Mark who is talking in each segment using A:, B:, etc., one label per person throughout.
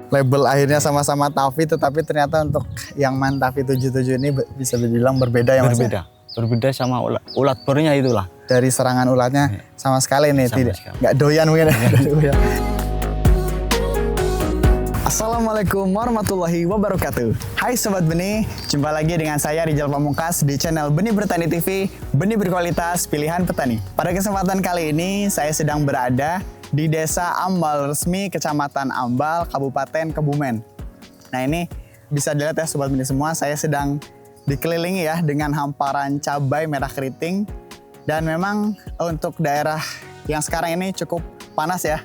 A: label akhirnya sama-sama Tavi, tetapi ternyata untuk yang Mantavi 77 ini bisa dibilang berbeda ya Mas?
B: Berbeda sama ulat bornya itulah.
A: Dari serangan ulatnya sama sekali nih,
B: Sama
A: tidak
B: sekali.
A: nggak doyan mungkin. Assalamualaikum warahmatullahi wabarakatuh. Hai Sobat Benih, jumpa lagi dengan saya Rijal Pamungkas di channel Benih Bertani TV, benih berkualitas pilihan petani. Pada kesempatan kali ini saya sedang berada di Desa Ambal Resmi, Kecamatan Ambal, Kabupaten Kebumen. Nah ini bisa dilihat ya Sobat Benih semua, saya sedang dikelilingi ya dengan hamparan cabai merah keriting. Dan memang untuk daerah yang sekarang ini cukup panas ya,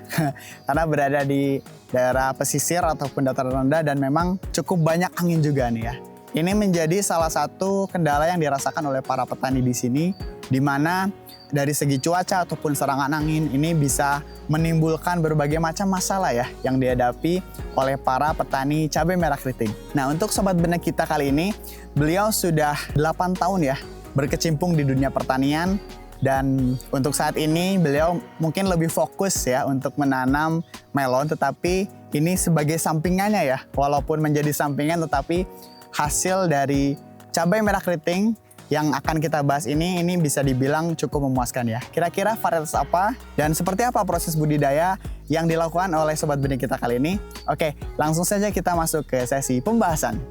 A: karena berada di daerah pesisir ataupun dataran rendah dan memang cukup banyak angin juga nih ya. Ini menjadi salah satu kendala yang dirasakan oleh para petani di sini, di mana dari segi cuaca ataupun serangan angin ini bisa menimbulkan berbagai macam masalah ya yang dihadapi oleh para petani cabai merah keriting. Nah untuk Sobat Benih kita kali ini, beliau sudah 8 tahun ya berkecimpung di dunia pertanian. Dan untuk saat ini beliau mungkin lebih fokus ya untuk menanam melon, tetapi ini sebagai sampingannya ya. Walaupun menjadi sampingan tetapi hasil dari cabai merah keriting yang akan kita bahas ini bisa dibilang cukup memuaskan ya. Kira-kira varietas apa dan seperti apa proses budidaya yang dilakukan oleh Sobat Benih kita kali ini? Oke, langsung saja kita masuk ke sesi pembahasan.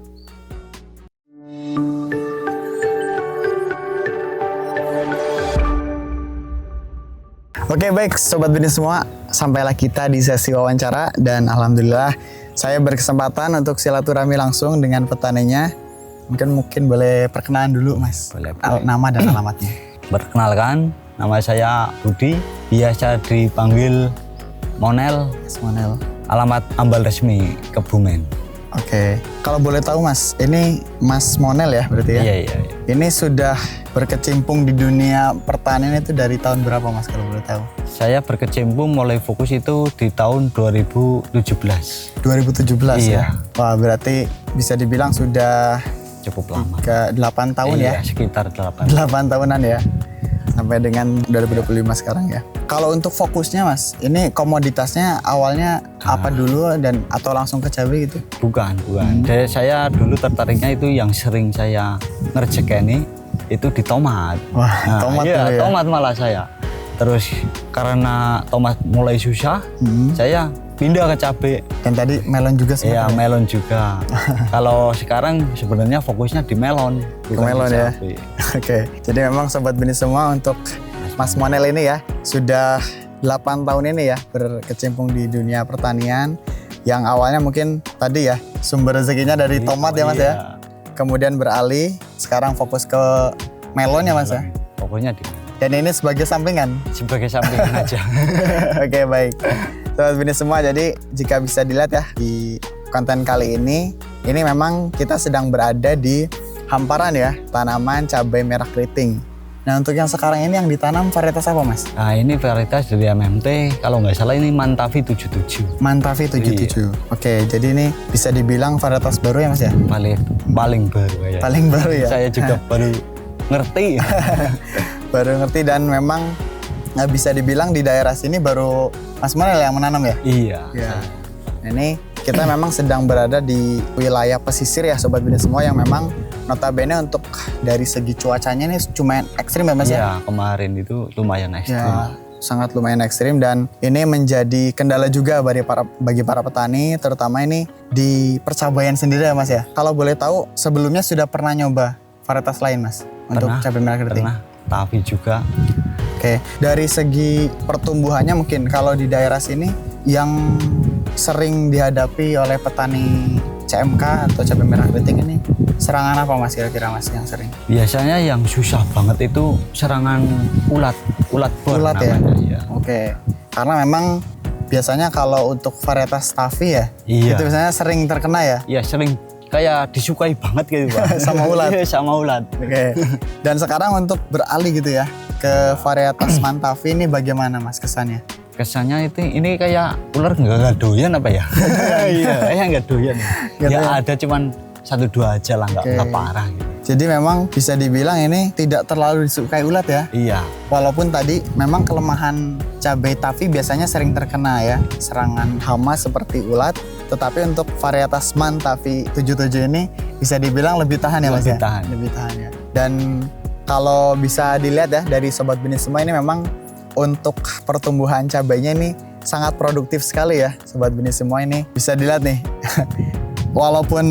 A: Oke baik Sobat Benih semua, sampailah kita di sesi wawancara dan alhamdulillah saya berkesempatan untuk silaturahmi langsung dengan petaninya. Mungkin boleh perkenalan dulu Mas,
B: Boleh.
A: Nama dan alamatnya.
B: Perkenalkan, nama saya Budi, biasa dipanggil Monel,
A: Mas Monel.
B: alamat Ambal Resmi, Kebumen.
A: Oke, kalau boleh tahu Mas, ini Mas Monel ya berarti ya?
B: Iya.
A: Ini sudah berkecimpung di dunia pertanian itu dari tahun berapa Mas kalau boleh tahu?
B: Saya berkecimpung mulai fokus itu di tahun 2017.
A: 2017
B: Iya.
A: ya? Wah berarti bisa dibilang sudah
B: Cukup lama.
A: 8 tahun ya?
B: Iya, sekitar 8.
A: 8 tahunan ya? Sampai dengan 2025 sekarang ya. Kalau untuk fokusnya Mas, ini komoditasnya awalnya apa dulu dan atau langsung ke cabai gitu?
B: Bukan. Jadi saya dulu tertariknya itu yang sering saya ngerjekeni itu di tomat.
A: Wah, tomat
B: iya,
A: dulu ya?
B: tomat malah saya. Terus karena tomat mulai susah, saya pindah ke cabai.
A: Dan tadi melon juga sempat.
B: Iya, melon juga. Kalau sekarang sebenarnya fokusnya di melon,
A: Ke
B: bukan
A: melon
B: di
A: ya?
B: cabai.
A: Oke, jadi memang Sobat Benih semua untuk Mas Monel ini ya, sudah 8 tahun ini ya berkecimpung di dunia pertanian. Yang awalnya mungkin tadi ya, sumber rezekinya dari tomat ya Mas ya.
B: Iya.
A: Kemudian beralih, sekarang fokus ke melon ya Mas ya.
B: Pokoknya di
A: Dan ini sebagai sampingan.
B: sebagai sampingan aja.
A: Oke baik, Sobat Benih semua, jadi jika bisa dilihat ya di konten kali ini memang kita sedang berada di hamparan ya tanaman cabai merah keriting. Nah untuk yang sekarang ini yang ditanam varietas apa Mas?
B: Nah ini varietas dari MMT, kalau nggak salah ini Mantavi 77.
A: Mantavi 77. Oke, jadi ini bisa dibilang varietas baru ya Mas ya?
B: Paling baru ya.
A: Paling baru ya?
B: Saya juga baru ngerti.
A: Baru ngerti dan memang nggak bisa dibilang di daerah sini baru Mas Monel yang menanam ya?
B: Iya.
A: Ya. Ini kita memang sedang berada di wilayah pesisir ya Sobat Benih semua, yang memang notabene untuk dari segi cuacanya ini cuma ekstrim ya Mas ya?
B: Iya, kemarin itu lumayan ekstrim.
A: Ya, sangat lumayan ekstrim dan ini menjadi kendala juga bagi para petani, terutama ini di percabaian sendiri ya Mas ya. Kalau boleh tahu sebelumnya sudah pernah nyoba varietas lain Mas untuk cabai merah keriting?
B: Pernah, tapi juga.
A: Oke, dari segi pertumbuhannya mungkin kalau di daerah sini yang sering dihadapi oleh petani CMK atau cabai merah keriting ini serangan apa Mas kira-kira Mas yang sering?
B: Biasanya yang susah banget itu serangan ulat bor
A: Ulat ya?
B: namanya. Ya.
A: Oke, karena memang biasanya kalau untuk varietas Tavi ya,
B: Iya.
A: itu biasanya sering terkena ya?
B: Iya, sering kayak disukai banget gitu Pak.
A: Sama ulat?
B: Iya, sama ulat.
A: Oke, dan sekarang untuk beralih gitu ya ke varietas Mantavi ini bagaimana Mas kesannya?
B: Kesannya itu ini kayak ular nggak doyan apa ya? Iya, kayak nggak doyan.
A: Nggak
B: Ya
A: doyan.
B: ada cuman 1-2 aja lah, nggak parah gitu.
A: Jadi memang bisa dibilang ini tidak terlalu disukai ulat ya.
B: Iya.
A: Walaupun tadi memang kelemahan cabai Tavi biasanya sering terkena ya serangan hama seperti ulat. Tetapi untuk varietas Mantavi 77 ini bisa dibilang lebih tahan ya Mas
B: Lebih
A: ya?
B: tahan.
A: Lebih tahan ya. Dan kalau bisa dilihat ya dari Sobat Benih semua ini memang untuk pertumbuhan cabainya ini sangat produktif sekali ya Sobat Benih semua ini. Bisa dilihat nih, walaupun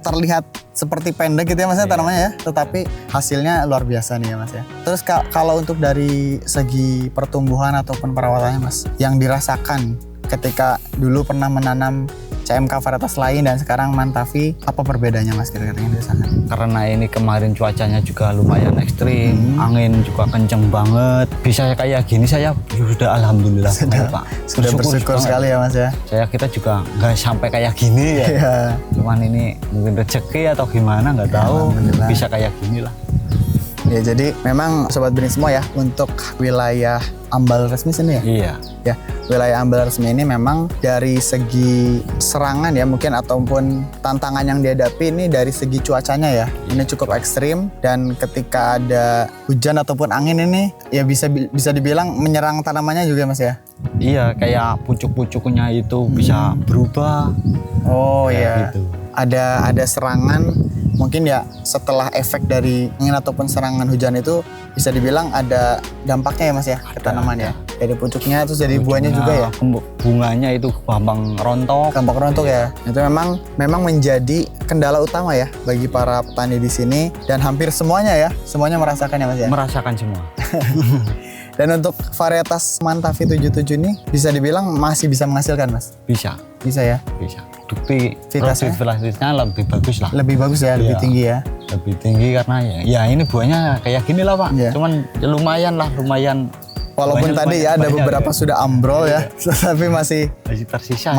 A: terlihat seperti pendek gitu ya Mas ya tanamannya ya, tetapi hasilnya luar biasa nih ya Mas ya. Terus kalau untuk dari segi pertumbuhan ataupun perawatannya Mas, yang dirasakan ketika dulu pernah menanam CMK varietas lain dan sekarang Mantavi, apa perbedaannya Mas kira-kira yang dirasakan?
B: Karena ini kemarin cuacanya juga lumayan ekstrim, angin juga kenceng banget. Bisa kayak gini saya sudah alhamdulillah sekali, Pak.
A: Sudah bersyukur sekali ya Mas ya.
B: Kita juga nggak sampai kayak gini ya.
A: Iya.
B: Cuman ini mungkin rezeki atau gimana nggak tahu.
A: Alhamdulillah.
B: Bisa kayak gini lah.
A: Ya jadi memang Sobat Benih semua ya, untuk wilayah ambal resmi sini ya?
B: Iya.
A: Ya, wilayah ambal resmi ini memang dari segi serangan ya mungkin ataupun tantangan yang dihadapi ini dari segi cuacanya ya. Ini cukup ekstrim dan ketika ada hujan ataupun angin ini ya bisa dibilang menyerang tanamannya juga Mas ya?
B: Iya, kayak pucuk-pucuknya itu bisa berubah.
A: Oh
B: Kayak
A: iya.
B: gitu.
A: Ada serangan mungkin ya setelah efek dari angin ataupun serangan hujan itu bisa dibilang ada dampaknya ya Mas ya ke tanaman ya. Dari pucuknya terus jadi buahnya juga ya.
B: Bunganya itu gampang rontok.
A: Gampang rontok ya. Itu memang menjadi kendala utama ya bagi para petani di sini dan hampir semuanya merasakan ya Mas ya.
B: Merasakan semua.
A: Dan untuk varietas Mantavi 77 ini bisa dibilang masih bisa menghasilkan Mas.
B: Bisa.
A: Bisa ya.
B: Bisa. Bukti
A: Vitasnya?
B: produktivitasnya lebih bagus lah.
A: Lebih bagus ya, lebih
B: Iya.
A: tinggi ya.
B: Lebih tinggi karena ya ini buahnya kayak gini lah Pak.
A: Iya.
B: Cuman ya lumayan.
A: Walaupun
B: Banyak,
A: tadi ya ada
B: banyak,
A: beberapa
B: ya.
A: sudah ambrol ya, tetapi masih
B: tersisa.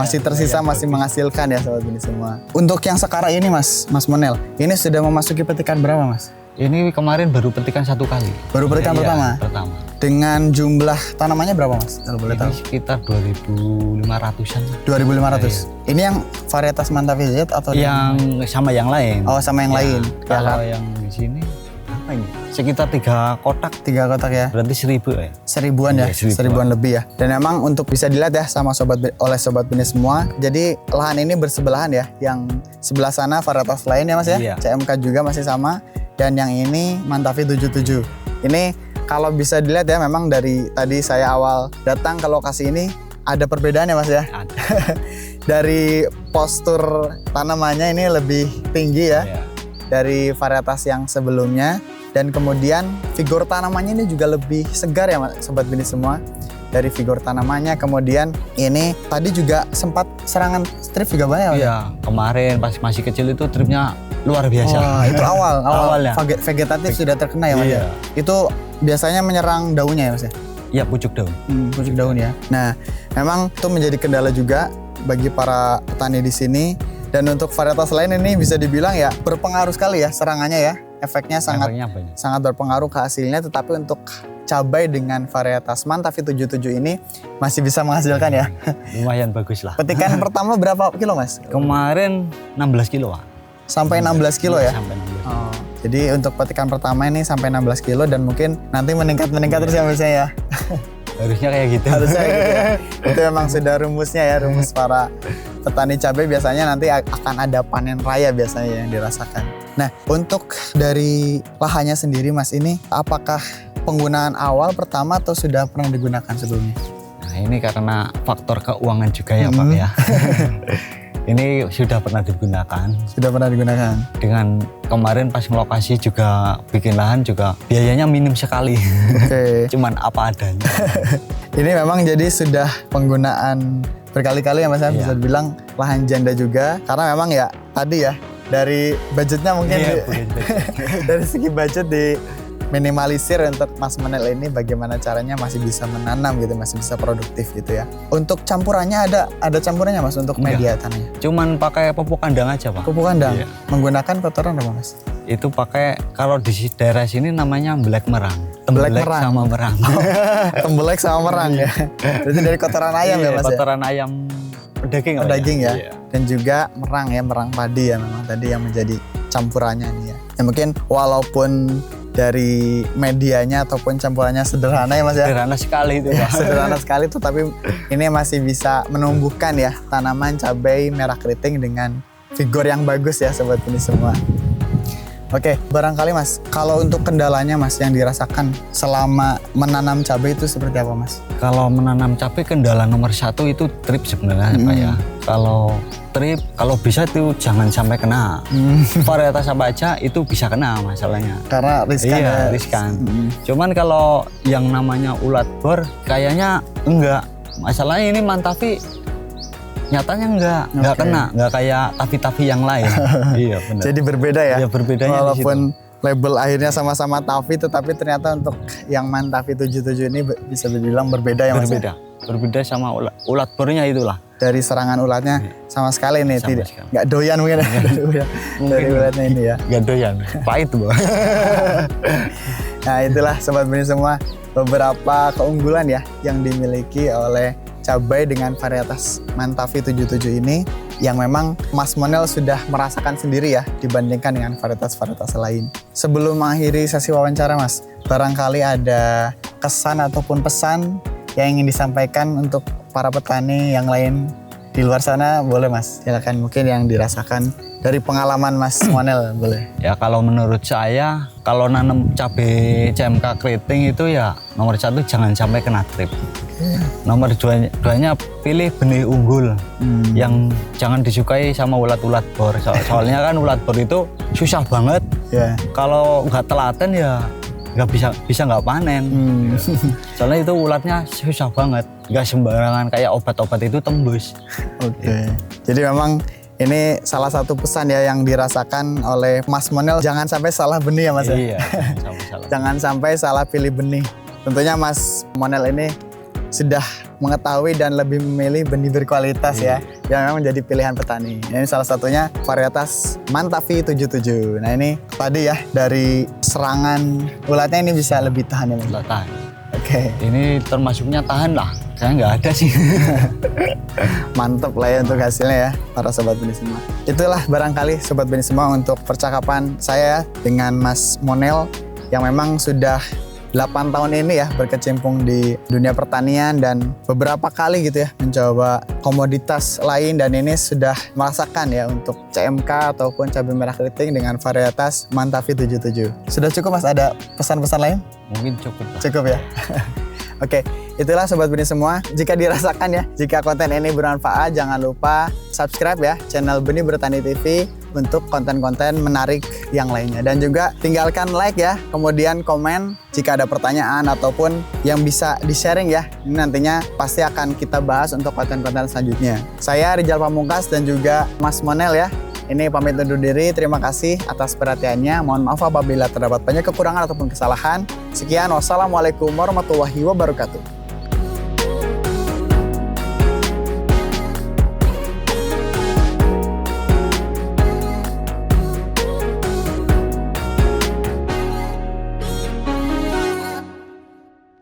A: masih menghasilkan ya Sobat Benih semua. Untuk yang sekarang ini Mas Monel, ini sudah memasuki petikan berapa Mas?
B: Ini kemarin baru petikan 1 kali.
A: Baru petikan
B: Iya,
A: pertama?
B: Pertama.
A: Dengan jumlah tanamannya berapa Mas? Kalau boleh
B: Ini
A: tahu.
B: sekitar 2.500-an.
A: 2.500. Ini yang varietas Mantavi Z atau
B: Yang sama yang lain.
A: Oh, sama yang
B: Ya,
A: lain.
B: Kalau yang di sini apa ini? Sekitar 3 kotak.
A: 3 kotak ya?
B: Berarti 1.000 ya.
A: Seribuan ya,
B: Iya, 1000-an.
A: seribuan lebih ya. Dan memang untuk bisa dilihat ya sama oleh Sobat Benih semua. Jadi lahan ini bersebelahan ya. Yang sebelah sana varietas lain ya Mas ya.
B: Iya.
A: CMK juga masih sama. Dan yang ini Mantavi 77. Ini kalau bisa dilihat ya memang dari tadi saya awal datang ke lokasi ini ada perbedaan ya Mas ya.
B: Ada.
A: Dari postur tanamannya ini lebih tinggi ya.
B: Iya.
A: Dari varietas yang sebelumnya. Dan kemudian figur tanamannya ini juga lebih segar ya Sobat Benih semua. Dari figur tanamannya, kemudian ini tadi juga sempat serangan strip juga banyak ya?
B: Iya, kemarin pas masih kecil itu tripnya luar biasa.
A: Wah, itu awal
B: Awalnya.
A: vegetatif sudah terkena ya Mas ya?
B: Iya.
A: Itu biasanya menyerang daunnya ya Mas ya?
B: Iya, pucuk daun.
A: Pucuk daun ya. Nah, memang itu menjadi kendala juga bagi para petani di sini. Dan untuk varietas lain ini bisa dibilang ya berpengaruh sekali ya serangannya ya. Efeknya
B: Efeknya banyak.
A: sangat berpengaruh ke hasilnya, tetapi untuk cabai dengan varietas Mantavi 77 ini masih bisa menghasilkan ya.
B: Lumayan bagus lah.
A: Petikan pertama berapa kilo Mas?
B: Kemarin 16 kilo Pak.
A: Sampai 16 kilo ya?
B: Sampai 16.
A: Oh, jadi untuk petikan pertama ini sampai 16 kilo dan mungkin nanti meningkat terus ya Mas ya?
B: Harusnya kayak gitu.
A: Harusnya gitu ya. Itu memang sudah rumusnya ya, rumus para petani cabai biasanya nanti akan ada panen raya biasanya yang dirasakan. Nah, untuk dari lahannya sendiri Mas ini, apakah penggunaan awal pertama atau sudah pernah digunakan sebelumnya?
B: Nah, ini karena faktor keuangan juga ya Pak ya. Ini sudah pernah digunakan.
A: Sudah pernah digunakan.
B: Dengan kemarin pas ngelokasi juga bikin lahan juga biayanya minim sekali.
A: Oke.
B: Cuman apa adanya.
A: Ini memang jadi sudah penggunaan berkali-kali ya Mas, bisa dibilang lahan janda juga. Karena memang ya tadi ya, dari budgetnya mungkin
B: Iya,
A: dari segi budget di minimalisir untuk Mas Monel ini bagaimana caranya masih bisa menanam gitu, masih bisa produktif gitu ya. Untuk campurannya ada campurannya Mas untuk media tanahnya?
B: Cuman pakai pupuk kandang aja Pak.
A: Pupuk kandang?
B: Iya.
A: Menggunakan kotoran apa Mas?
B: Itu pakai kalau di daerah sini namanya black merang.
A: Black
B: Tembelek
A: merang.
B: sama merang.
A: Tembelek sama merang ya. Berarti dari kotoran ayam ya Mas ya?
B: Kotoran ayam daging.
A: Oh, daging ya.
B: Iya.
A: Dan juga merang ya, merang padi ya memang tadi yang menjadi campurannya nih ya. Ya mungkin walaupun dari medianya ataupun campurannya sederhana ya Mas ya.
B: Sederhana sekali itu,
A: Ya,
B: Pak.
A: sederhana sekali tuh, tapi ini masih bisa menumbuhkan ya tanaman cabai merah keriting dengan vigor yang bagus ya Sobat Benih semua. Oke, barangkali Mas, kalau untuk kendalanya Mas yang dirasakan selama menanam cabai itu seperti apa Mas?
B: Kalau menanam cabai kendala nomor 1 itu trip sebenarnya Pak ya. Kalau trip, kalau bisa itu jangan sampai kena. Varietas apa aja itu bisa kena masalahnya.
A: Karena riskan
B: Iya,
A: ya.
B: riskan. Cuman kalau yang namanya ulat bor kayaknya enggak. Masalahnya ini Mantavi nyatanya enggak kena, enggak kayak tavi-tavi yang lain. Iya benar.
A: Jadi berbeda ya.
B: Iya, berbedanya di
A: Walaupun label akhirnya sama-sama Tavi, tetapi ternyata untuk yang Mantavi 77 ini bisa dibilang berbeda ya Mas.
B: Berbeda sama ulat bornya itulah.
A: Dari serangan ulatnya sama sekali nih,
B: Sama
A: tidak
B: sekali.
A: nggak doyan mungkin ya. Dari ulatnya ini ya.
B: Enggak doyan. Pahit, Bang.
A: Nah, itulah Sobat Benih semua beberapa keunggulan ya yang dimiliki oleh cabai dengan varietas Mantavi 77 ini yang memang Mas Monel sudah merasakan sendiri ya dibandingkan dengan varietas-varietas lain. Sebelum mengakhiri sesi wawancara Mas, barangkali ada kesan ataupun pesan yang ingin disampaikan untuk para petani yang lain di luar sana, boleh Mas? Silakan, mungkin yang dirasakan dari pengalaman Mas Monel boleh.
B: Ya kalau menurut saya kalau nanam cabai CMK keriting itu ya nomor 1 jangan sampai kena trip. Nomor 2-nya pilih benih unggul yang jangan disukai sama ulat-ulat bor. Soalnya kan ulat bor itu susah banget.
A: Ya.
B: Kalau nggak telaten ya nggak bisa nggak panen. Soalnya itu ulatnya susah banget. Nggak sembarangan kayak obat-obat itu tembus.
A: Oke. Jadi memang ini salah satu pesan ya yang dirasakan oleh Mas Monel, jangan sampai salah benih ya Mas ya?
B: Iya, salah.
A: Jangan sampai salah pilih benih. Tentunya Mas Monel ini sudah mengetahui dan lebih memilih benih berkualitas ya, yang memang menjadi pilihan petani. Ini salah satunya varietas Mantavi 77. Nah ini tadi ya, dari serangan ulatnya ini bisa lebih tahan ya Mas?
B: Nggak tahan.
A: Oke.
B: Ini termasuknya tahan lah. Saya nggak ada sih.
A: Mantap lah ya untuk hasilnya ya para Sobat Benih semua. Itulah barangkali Sobat Benih semua untuk percakapan saya dengan Mas Monel yang memang sudah 8 tahun ini ya berkecimpung di dunia pertanian dan beberapa kali gitu ya mencoba komoditas lain, dan ini sudah merasakan ya untuk CMK ataupun cabai merah keriting dengan varietas Mantavi 77. Sudah cukup Mas, ada pesan-pesan lain?
B: Mungkin cukup lah.
A: Cukup ya. Oke, itulah Sobat Benih semua. Jika dirasakan ya, jika konten ini bermanfaat, jangan lupa subscribe ya channel Benih Bertani TV untuk konten-konten menarik yang lainnya. Dan juga tinggalkan like ya, kemudian komen jika ada pertanyaan ataupun yang bisa di-sharing ya. Ini nantinya pasti akan kita bahas untuk konten-konten selanjutnya. Saya Rijal Pamungkas dan juga Mas Monel ya. Ini pamit undur diri, terima kasih atas perhatiannya. Mohon maaf apabila terdapat banyak kekurangan ataupun kesalahan. Sekian, wassalamualaikum warahmatullahi wabarakatuh.